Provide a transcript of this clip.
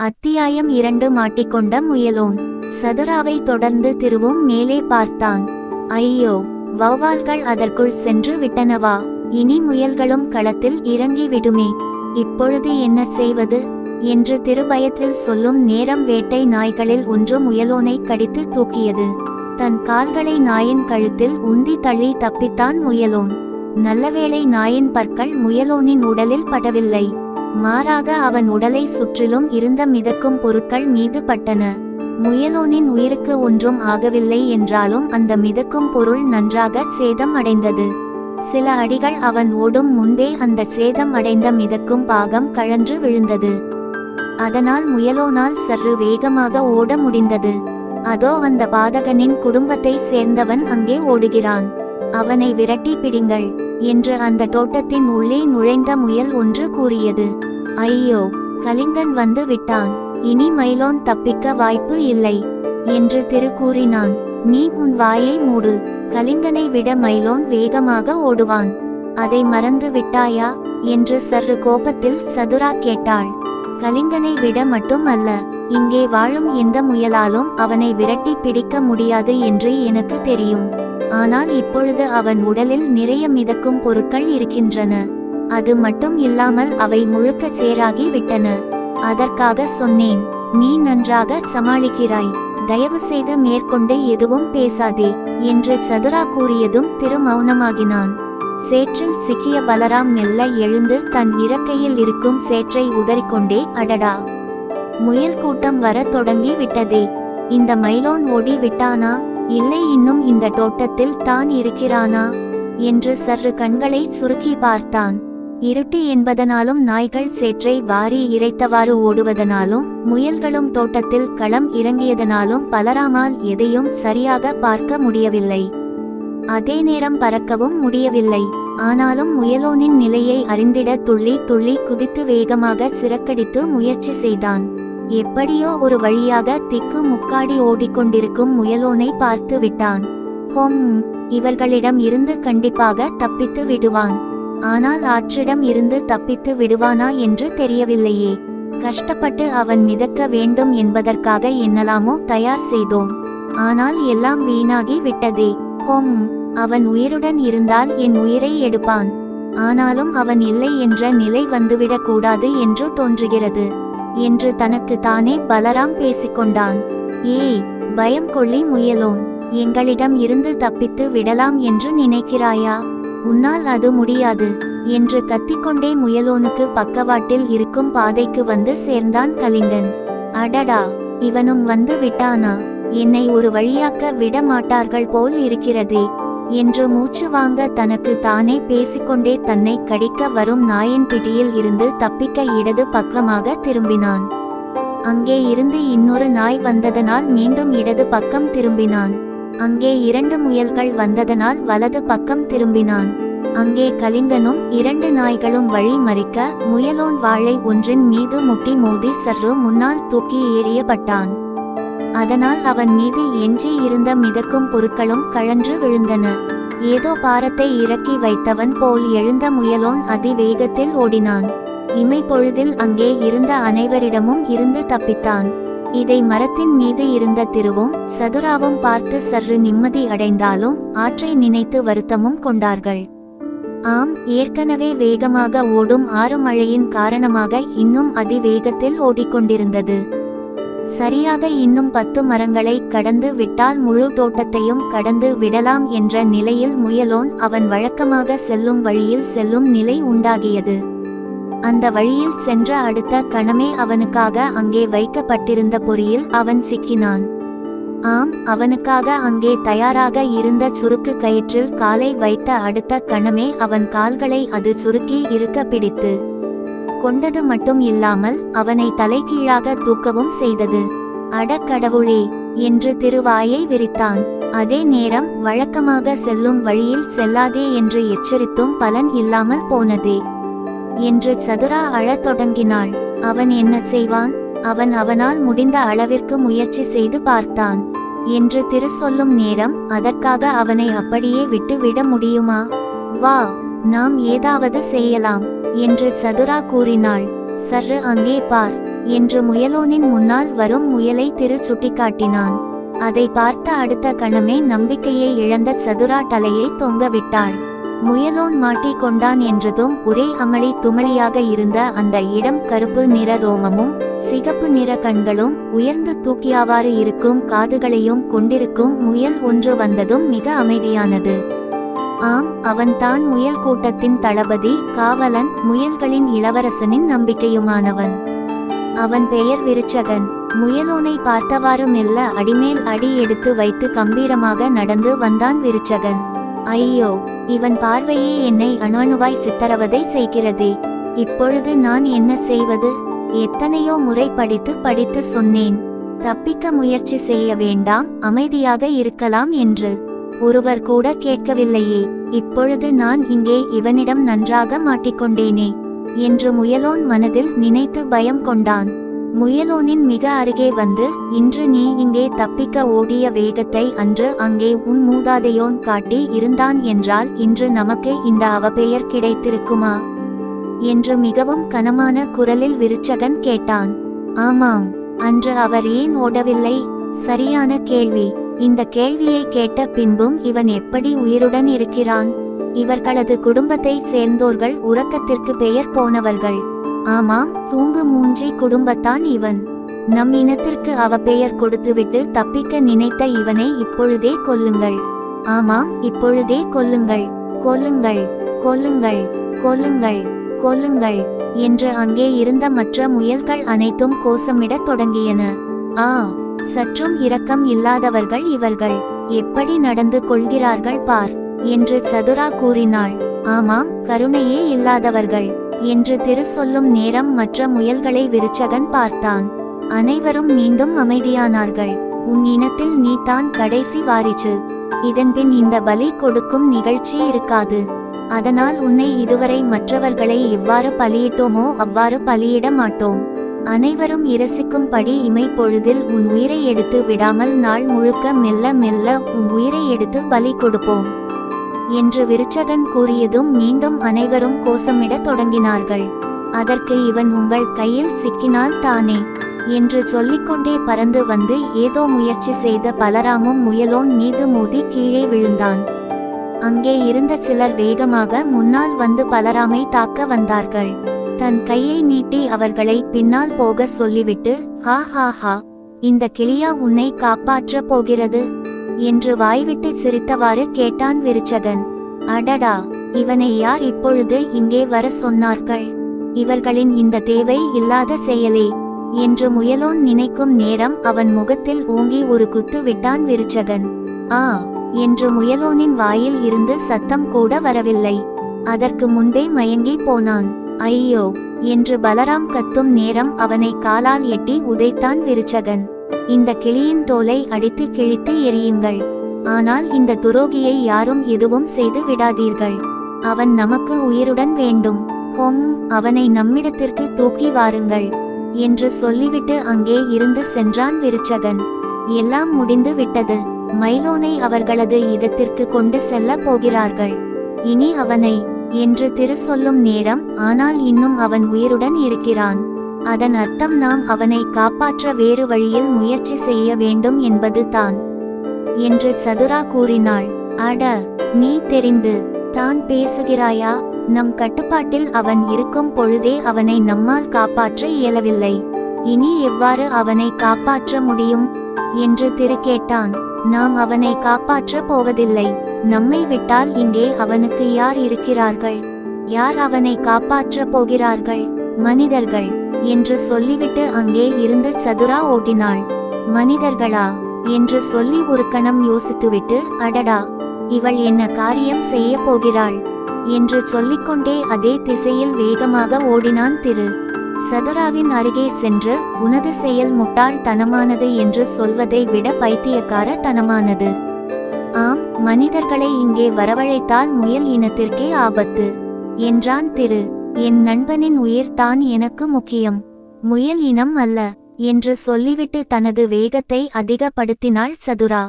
அத்தியாயம் 2. மாட்டிக்கொண்ட முயலோன். சதுராவை தொடர்ந்து திருவும் மேலே பார்த்தான். ஐயோ, வௌவால்கள் அதற்குள் சென்று விட்டனவா? இனி முயல்களும் களத்தில் இறங்கி விடுமே. இப்பொழுது என்ன செய்வது என்று திருபயத்தில் சொல்லும் நேரம் வேட்டை நாய்களில் ஒன்று முயலோனை கடித்து தூக்கியது. தன் கால்களை நாயின் கழுத்தில் உந்தி தள்ளி தப்பித்தான் முயலோன். நல்லவேளை நாயின் பற்கள் முயலோனின் உடலில் படவில்லை. மாறாக அவன் உடலை சுற்றிலும் இருந்த மிதக்கும் பொருட்கள் மீது பட்டன. முயலோனின் உயிருக்கு ஒன்றும் ஆகவில்லை என்றாலும் அந்த மிதக்கும் பொருள் நன்றாக சேதம் அடைந்தது. சில அடிகள் அவன் ஓடும் முன்பே அந்த சேதம் அடைந்த மிதக்கும் பாகம் கழன்று விழுந்தது. அதனால் முயலோனால் சற்று வேகமாக ஓட முடிந்தது. அதோ அந்த பாதகனின் குடும்பத்தை சேர்ந்தவன் அங்கே ஓடுகிறான், அவனை விரட்டி பிடிங்கள் என்று அந்த தோட்டத்தின் உள்ளே நுழைந்த முயல் ஒன்று கூறியது. ஐயோ, கலிங்கன் வந்து விட்டான், இனி மயிலோன் தப்பிக்க வாய்ப்பு இல்லை என்று திரு கூறினான். நீ உன் வாயை மூடு, கலிங்கனை விட மயிலோன் வேகமாக ஓடுவான், அதை மறந்து விட்டாயா என்று சற்று கோபத்தில் சதுரா கேட்டாள். கலிங்கனை விட மட்டும் அல்ல, இங்கே வாழும் எந்த முயலாலும் அவனை விரட்டி பிடிக்க முடியாது என்று எனக்கு தெரியும். ஆனால் இப்பொழுது அவன் உடலில் நிறைய மிதக்கும் பொருட்கள் இருக்கின்றன. அது மட்டும் இல்லாமல் அவை முழுக்க சேராகி விட்டன. அதற்காக சொன்னேன். நீ நன்றாக சமாளிக்கிறாய், தயவு செய்து மேற்கொண்டு எதுவும் பேசாதே என்று சதுரா கூறியதும் திரு மௌனமாகினான். சேற்றில் சிக்கிய பலராம் மெல்ல எழுந்து தன் இறக்கையில் இருக்கும் சேற்றை உதறிக்கொண்டே, அடடா, முயல் கூட்டம் வர தொடங்கி விட்டதே. இந்த மயிலோன் ஓடி விட்டானா, இல்லை இன்னும் இந்த தோட்டத்தில் தான் இருக்கிறானா என்று சற்று கண்களை சுருக்கி பார்த்தான். இருட்டு என்பதனாலும் நாய்கள் சேற்றை வாரி இறைத்தவாறு ஓடுவதனாலும் முயல்களும் தோட்டத்தில் களம் இறங்கியதனாலும் பலராமால் எதையும் சரியாக பார்க்க முடியவில்லை. அதே நேரம் பறக்கவும் முடியவில்லை. ஆனாலும் முயலோனின் நிலையை அறிந்திட துள்ளி துள்ளி குதித்து வேகமாக சிறக்கடித்து முயற்சி செய்தான். எப்படியோ ஒரு வழியாக திக்கு முக்காடி ஓடிக்கொண்டிருக்கும் முயலோனை பார்த்து விட்டான். ஹோம், இவர்களிடம் இருந்து கண்டிப்பாக தப்பித்து விடுவான். ஆனால் ஆற்றிடம் இருந்து தப்பித்து விடுவானா என்று தெரியவில்லையே. கஷ்டப்பட்டு அவன் மிதக்க வேண்டும் என்பதற்காக என்னலாமோ தயார் செய்தோம். ஆனால் எல்லாம் வீணாகி விட்டதே. ஹோம், அவன் உயிருடன் இருந்தால் என் உயிரை எடுப்பான். ஆனாலும் அவன் இல்லை என்ற நிலை வந்துவிடக் கூடாது என்று தோன்றுகிறது என்று தனக்கு தானே பலராம் பேசிக்கொண்டான். ஏய், பயம் கொள்ளி முயலோன், எங்களிடம் இருந்து தப்பித்து விடலாம் என்று நினைக்கிறாயா? உன்னால் அது முடியாது என்று கத்திக்கொண்டே முயலோனுக்கு பக்கவாட்டில் இருக்கும் பாதைக்கு வந்து சேர்ந்தான் கலிங்கன். அடடா, இவனும் வந்து விட்டானா? என்னை ஒரு வழியாக்க விட மாட்டார்கள் போல் இருக்கிறதே என்று மூச்சு வாங்க தனக்கு தானே பேசிக்கொண்டே தன்னை கடிக்க வரும் நாயின் பிடியில் இருந்து தப்பிக்க இடது பக்கமாக திரும்பினான். அங்கே இருந்து இன்னொரு நாய் வந்ததனால் மீண்டும் இடது பக்கம் திரும்பினான். அங்கே 2 முயல்கள் வந்ததனால் வலது பக்கம் திரும்பினான். அங்கே கலிங்கனும் 2 நாய்களும் வழி மறிக்க முயலோன் வாழை ஒன்றின் மீது முட்டி மோதி சற்று முன்னால் தூக்கி எறியப்பட்டான். அதனால் அவன் மீது எஞ்சி இருந்த மிதக்கும் பொருட்களும் கழன்று விழுந்தன. ஏதோ பாரத்தை இறக்கி வைத்தவன் போல் எழுந்த முயலோன் அதிவேகத்தில் ஓடினான். இமைப்பொழுதில் அங்கே இருந்த அனைவரிடமும் இருந்து தப்பித்தான். இதை மரத்தின் மீது இருந்த திருவும் சதுராவும் பார்த்து சற்று நிம்மதி அடைந்தாலும் ஆற்றை நினைத்து வருத்தமும் கொண்டார்கள். ஆம், ஏற்கனவே வேகமாக ஓடும் ஆறு மழையின் காரணமாக இன்னும் அதிவேகத்தில் ஓடிக்கொண்டிருந்தது. சரியாக இன்னும் 10 மரங்களை கடந்து விட்டால் முழு தோட்டத்தையும் கடந்து விடலாம் என்ற நிலையில் முயலோன் அவன் வழக்கமாக செல்லும் வழியில் செல்லும் நிலை உண்டாகியது. அந்த வழியில் சென்ற அடுத்த கணமே அவனுக்காக அங்கே வைக்கப்பட்டிருந்த பொறியில் அவன் சிக்கினான். ஆம், அவனுக்காக அங்கே தயாராக இருந்த சுருக்கு கயிற்றில் காலை வைத்த அடுத்த கணமே அவன் கால்களை அது சுருக்கி இருக்க பிடித்து கொண்டது மட்டும் இல்லாமல் அவனை தலைகீழாக தூக்கவும் செய்தது. அடக்கடவுளே என்று திருவாயை விரித்தான். அதே நேரம் வழக்கமாக செல்லும் வழியில் செல்லாதே என்று எச்சரித்தும் பலன் இல்லாமல் போனதே என்று சதுரா அழத் தொடங்கினாள். அவன் என்ன செய்வான்? அவனால் முடிந்த அளவிற்கு முயற்சி செய்து பார்த்தான் என்று திரு சொல்லும் நேரம் அதற்காக அவனை அப்படியே விட்டு விட முடியுமா? வா, நாம் ஏதாவது செய்யலாம் என்று சதுரா கூறினாள். சற்று அங்கே பார் என்று முயலோனின் முன்னால் வரும் முயலை திரு சுட்டிக்காட்டினான். அதை பார்த்த அடுத்த கணமே நம்பிக்கையை இழந்த சதுரா தலையை தொங்கவிட்டாள். முயலோன் மாட்டிக் கொண்டான் என்றதும் ஒரே அமளி துமளியாக இருந்த அந்த இடம் கருப்பு நிற ரோமமும் சிகப்பு நிற கண்களும் உயர்ந்து தூக்கியாவாறு இருக்கும் காதுகளையும் கொண்டிருக்கும் முயல் ஒன்று வந்ததும் மிக அமைதியானது. ஆம், அவன்தான் முயல் கூட்டத்தின் தளபதி, காவலன், முயல்களின் இளவரசனின் நம்பிக்கையுமானவன். அவன் பெயர் விருச்சகன். முயலோனை பார்த்தவாறு மெல்ல அடிமேல் அடி எடுத்து வைத்து கம்பீரமாக நடந்து வந்தான் விருச்சகன். ஐயோ, இவன் பார்வையே என்னை அணுவாய் சித்தரவதை செய்கிறதே. இப்பொழுது நான் என்ன செய்வது? எத்தனையோ முறை படித்து சொன்னேன், தப்பிக்க முயற்சி செய்ய வேண்டாம், அமைதியாக இருக்கலாம் என்று. ஒருவர் கூட கேட்கவில்லையே. இப்பொழுது நான் இங்கே இவனிடம் நன்றாக மாட்டிக்கொண்டேனே என்று முயலோன் மனதில் நினைத்து பயம் கொண்டான். முயலோனின் மிக அருகே வந்து, இன்று நீ இங்கே தப்பிக்க ஓடிய வேகத்தை அன்று அங்கே உன் மூதாதையோன் காட்டி இருந்தான் என்றால் இன்று நமக்கு இந்த அவப்பெயர் கிடைத்திருக்குமா என்று மிகவும் கனமான குரலில் விருச்சகன் கேட்டான். ஆமாம், அன்று அவர் ஏன் ஓடவில்லை? சரியான கேள்வி. இந்த கேள்வியை கேட்ட பின்பும் இவன் எப்படி உயிருடன் இருக்கிறான்? இவர்களது குடும்பத்தை சேர்ந்தோர்கள் உறக்கத்திற்கு பெயர் போனவர்கள். ஆமாம், தூங்கு மூஞ்சி குடும்பத்தான் இவன். நம் இனத்திற்கு அவப்பெயர் கொடுத்துவிட்டு தப்பிக்க நினைத்த இவனை இப்பொழுதே கொல்லுங்கள். ஆமாம், இப்பொழுதே கொல்லுங்கள், கொல்லுங்கள், கொல்லுங்கள், கொல்லுங்கள், கொல்லுங்கள் என்று அங்கே இருந்த மற்ற முயல்கள் அனைத்தும் கோஷமிடத் தொடங்கியன. ஆ, சற்றும் இரக்கம் இல்லாதவர்கள் இவர்கள், எப்படி நடந்து கொள்கிறார்கள் பார் என்று சதுரா கூறினாள். ஆமாம், கருணையே இல்லாதவர்கள் என்று திரு சொல்லும் நேரம் மற்ற முயல்களை விருச்சகன் பார்த்தான். அனைவரும் மீண்டும் அமைதியானார்கள். உன் இனத்தில் நீ தான் கடைசி வாரிசு. இதன்பின் இந்த பலி கொடுக்கும் நிகழ்ச்சி இருக்காது. அதனால் உன்னை இதுவரை மற்றவர்களை எவ்வாறு பலியிட்டோமோ அவ்வாறு பலியிட மாட்டோம். அனைவரும் இரசிக்கும்படி இமைப்பொழுதில் உன் உயிரை எடுத்து விடாமல் நாள் முழுக்க மெல்ல மெல்ல உன் உயிரை எடுத்து பலி கொடுப்போம் என்று விருச்சகன் கூறியதும் மீண்டும் அனைவரும் கோஷமிடத் தொடங்கினார்கள். அதற்கு இவன் உங்கள் கையில் சிக்கினால் தானே என்று சொல்லிக்கொண்டே பறந்து வந்து ஏதோ முயற்சி செய்த பலராமும் முயலோன் மீது மோதி கீழே விழுந்தான். அங்கே இருந்த சிலர் வேகமாக முன்னால் வந்து பலராமை தாக்க வந்தார்கள். தன் கையை நீட்டி அவர்களை பின்னால் போக சொல்லிவிட்டு, ஹா ஹா ஹா, இந்த கிளியா உன்னை காப்பாற்ற போகிறது என்று வாய்விட்டு சிரித்தவாறு கேட்டான் விருச்சகன். அடடா, இவனை யார் இப்பொழுது இங்கே வர சொன்னார்கள்? இவர்களின் இந்த தேவை இல்லாத செயலே என்று முயலோன் நினைக்கும் நேரம் அவன் முகத்தில் ஓங்கி ஒரு குத்து விட்டான் விருச்சகன். ஆ என்று முயலோனின் வாயில் இருந்து சத்தம் கூட வரவில்லை. அதற்கு முன்பே மயங்கி போனான். ஐயோ என்று பலராம் கத்தும் நேரம் அவனை காலால் எட்டி உதைத்தான் விருச்சகன். இந்த கிளியின் தோலை அடித்து கிழித்து எரியுங்கள். ஆனால் இந்த துரோகியை யாரும் எதுவும் செய்து விடாதீர்கள். அவன் நமக்கு உயிருடன் வேண்டும். ஹொம், அவனை நம்மிடத்திற்கு தூக்கி வாருங்கள் என்று சொல்லிவிட்டு அங்கே இருந்து சென்றான் விருச்சகன். எல்லாம் முடிந்து விட்டது. மைலோனை அவர்களது இடத்திற்கு கொண்டு செல்ல போகிறார்கள். இனி அவனை என்று திரு சொல்லும் நேரம், ஆனால் இன்னும் அவன் உயிருடன் இருக்கிறான். அதன் அர்த்தம் நாம் அவனை காப்பாற்ற வேறு வழியில் முயற்சி செய்ய வேண்டும் என்பது தான் என்று சதுரா கூறினாள். அட, நீ தெரிந்து தான் பேசுகிறாயா? நம் கட்டுப்பாட்டில் அவன் இருக்கும் பொழுதே அவனை நம்மால் காப்பாற்ற இயலவில்லை. இனி எவ்வாறு அவனை காப்பாற்ற முடியும் என்று திரு கேட்டான். நாம் அவனை காப்பாற்ற போவதில்லை. நம்மை விட்டால் இங்கே அவனுக்கு யார் இருக்கிறார்கள்? யார் அவனை காப்பாற்ற போகிறார்கள்? மனிதர்கள் என்று சொல்லிவிட்டு அங்கே இருந்து சதுரா ஓட்டினாள். மனிதர்களா என்று சொல்லி ஒரு கணம் யோசித்துவிட்டு, அடடா, இவள் என்ன காரியம் செய்ய போகிறாள் என்று சொல்லிக்கொண்டே அதே திசையில் வேகமாக ஓடினான் திரு. சதுராவின் அருகே சென்று, உனது செயல் முட்டாள்தனமானது என்று சொல்வதை விட பைத்தியக்கார தனமானது. ஆம், மனிதர்களை இங்கே வரவழைத்தால் முயல் இனத்திற்கே ஆபத்து என்றான் திரு. என் நண்பனின் உயிர் தான் எனக்கு முக்கியம், முயல் இனம் அல்ல என்று சொல்லிவிட்டு தனது வேகத்தை அதிகப்படுத்தினாள் சதுரா.